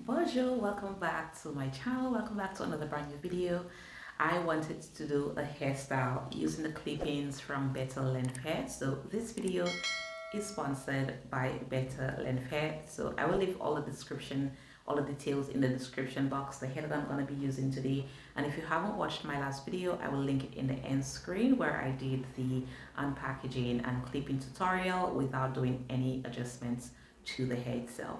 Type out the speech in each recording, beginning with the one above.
Bonjour, welcome back to my channel. Welcome back to another brand new video. I wanted to do a hairstyle using the clip-ins from Better Length Hair. So this video is sponsored by Better Length Hair. So I will leave all the details in the description box, the hair that I'm going to be using today. And if you haven't watched my last video, I will link it in the end screen where I did the unpackaging and clipping tutorial without doing any adjustments to the hair itself.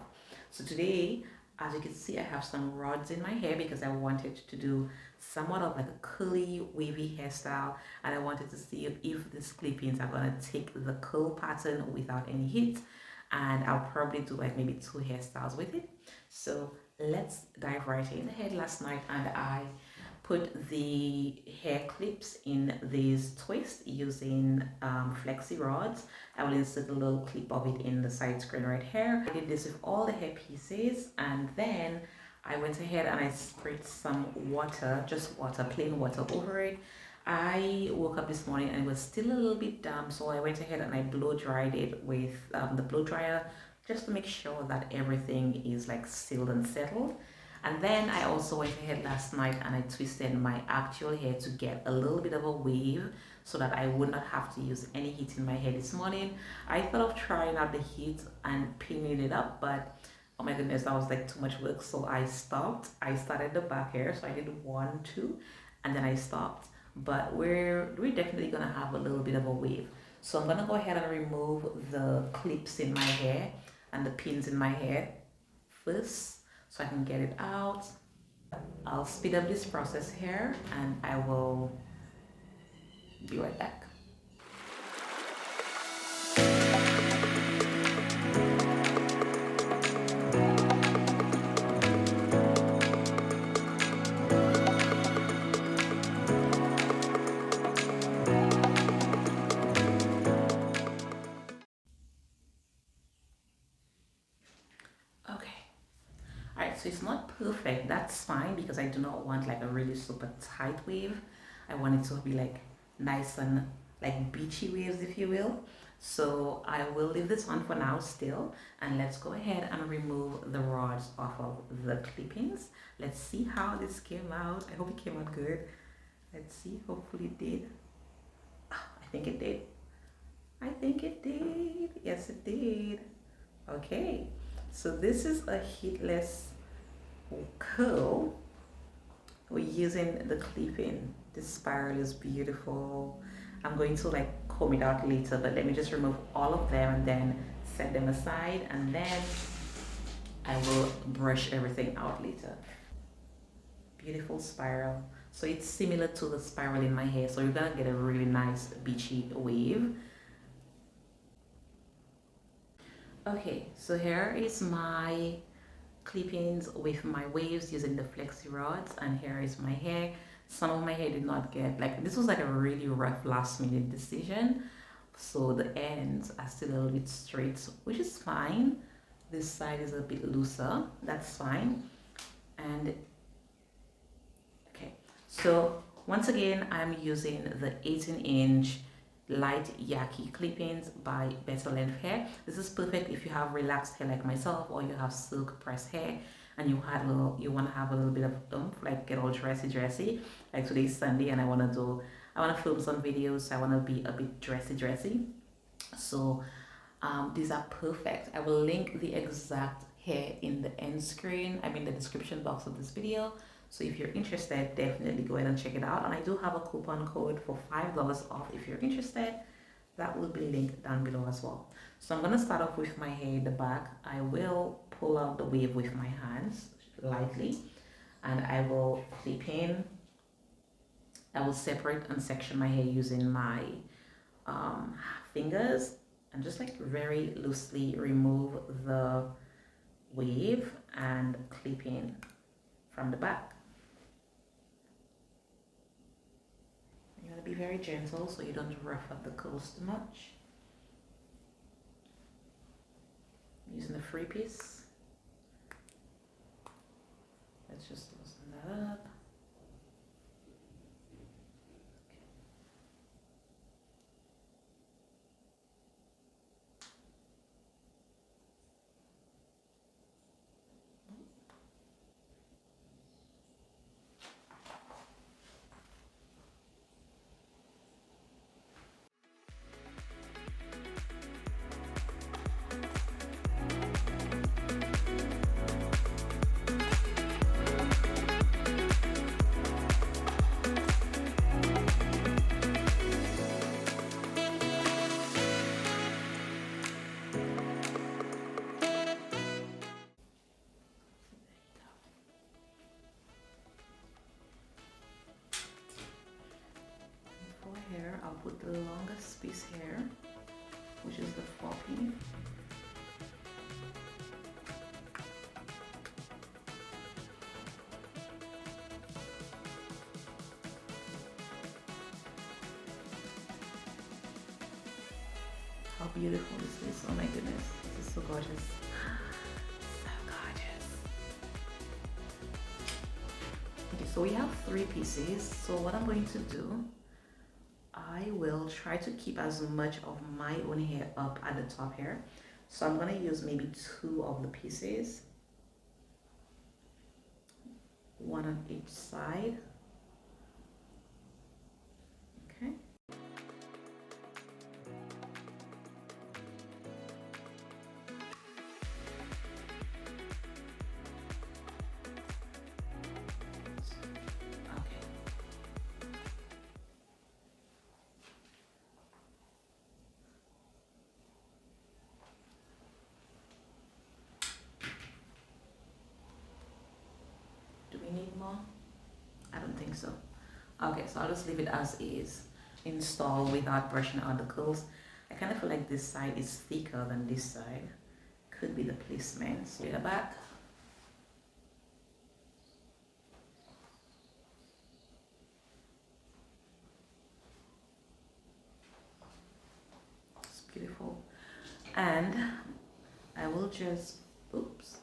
So today, as you can see, I have some rods in my hair because I wanted to do somewhat of like a curly wavy hairstyle, and I wanted to see if these clip-ins are going to take the curl pattern without any heat, and I'll probably do like maybe 2 hairstyles with it. So let's dive right in. Ahead last night, and I put the hair clips in these twists using flexi rods. I will insert a little clip of it in the side screen right here. I did this with all the hair pieces, and then I went ahead and I sprayed some water, just water, plain water over it. I woke up this morning and it was still a little bit damp, so I went ahead and I blow dried it with the blow dryer just to make sure that everything is like sealed and settled. And then I also went ahead last night and I twisted my actual hair to get a little bit of a wave so that I would not have to use any heat in my hair this morning. I thought of trying out the heat and pinning it up, but oh my goodness, that was like too much work, so I stopped. I started the back hair, so I did 1, 2, and then I stopped. But we're definitely gonna have a little bit of a wave. So I'm gonna go ahead and remove the clips in my hair and the pins in my hair first, so I can get it out. I'll speed up this process here and I will be right back. So it's not perfect, that's fine, because I do not want like a really super tight wave. I want it to be like nice and like beachy waves, if you will. So I will leave this on for now still, and let's go ahead and remove the rods off of the clippings. Let's see how this came out. I hope it came out good. Let's see, hopefully it did. I think it did. I think it did. Yes, it did. Okay, so this is a heatless curl. We're using the clip-in. This spiral is beautiful. I'm going to like comb it out later, but let me just remove all of them and then set them aside, and then I will brush everything out later. Beautiful spiral. So it's similar to the spiral in my hair, so you're gonna get a really nice beachy wave. Okay, so here is my clip-ins with my waves using the flexi rods, and here is my hair. Some of my hair did not get, like, this was like a really rough last minute decision, so the ends are still a little bit straight, which is fine. This side is a bit looser, that's fine. And okay, so once again I'm using the 18-inch light yaki clip-ins by Better Length Hair. This is perfect if you have relaxed hair like myself, or you have silk pressed hair and you want to have a little bit of oomph, like get all dressy. Like today's Sunday and I want to film some videos, so I want to be a bit dressy. So these are perfect. I will link the exact hair in the end screen, I mean the description box of this video. So if you're interested, definitely go ahead and check it out. And I do have a coupon code for $5 off if you're interested. That will be linked down below as well. So I'm going to start off with my hair in the back. I will pull out the wave with my hands lightly, and I will clip in. I will separate and section my hair using my fingers, and just like very loosely remove the wave and clip in from the back. You want to be very gentle so you don't rough up the curls too much. Using the free piece. Let's just loosen that up. this piece here, which is the 4P. How beautiful this is. Oh my goodness, this is so gorgeous. So gorgeous. Okay, so we have 3 pieces. So what I'm going to do, I will try to keep as much of my own hair up at the top here. So I'm going to use maybe 2 of the pieces, 1 on each side. Okay. Do we need more? I don't think so. Okay, so I'll just leave it as is. Install without brushing out the curls. I kind of feel like this side is thicker than this side. Could be the placement. So the back. It's beautiful. And I will just, oops,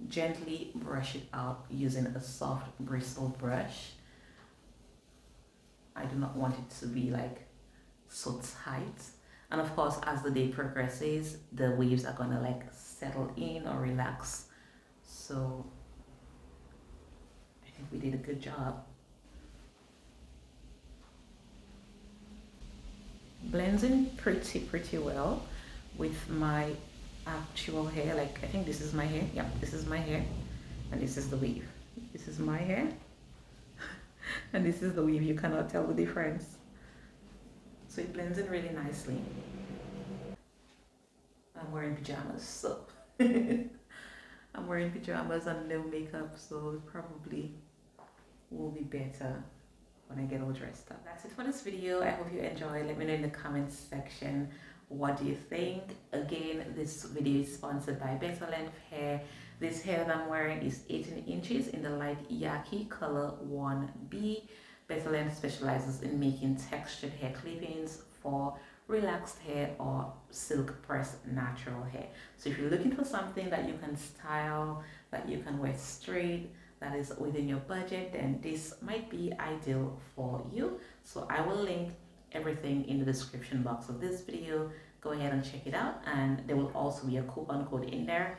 gently brush it out using a soft bristle brush. I do not want it to be like so tight. And of course, as the day progresses, the waves are gonna like settle in or relax. So I think we did a good job. Blends in pretty well with my actual hair. Like, I think this is my hair. Yeah, this is my hair. And this is the weave. This is my hair. And this is the weave. You cannot tell the difference. So it blends in really nicely. I'm wearing pajamas, so I'm wearing pajamas and no makeup, so it probably will be better when I get all dressed up. That's it for this video. I hope you enjoyed. Let me know in the comments section, what do you think? Again, this video is sponsored by Better Length Hair. This hair that I'm wearing is 18 inches in the light yaki color 1B. Better Length specializes in making textured hair clip-ins for relaxed hair or silk pressed natural hair. So if you're looking for something that you can style, that you can wear straight, that is within your budget, then this might be ideal for you. So I will link everything in the description box of this video. Go ahead and check it out, and there will also be a coupon code in there.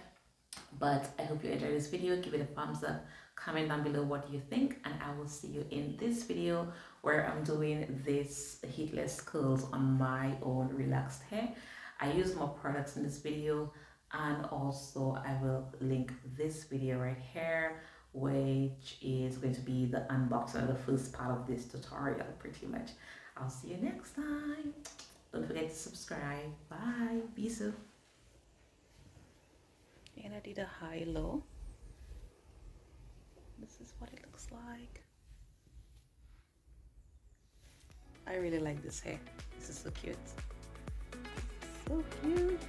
But I hope you enjoyed this video. Give it a thumbs up, comment down below what you think, and I will see you in this video where I'm doing this heatless curls on my own relaxed hair. I use more products in this video, and also I will link this video right here, which is going to be the unboxing, the first part of this tutorial pretty much. I'll see you next time. Don't forget to subscribe. Bye. Bisous. And I did a high-low. This is what it looks like. I really like this hair. This is so cute. So cute.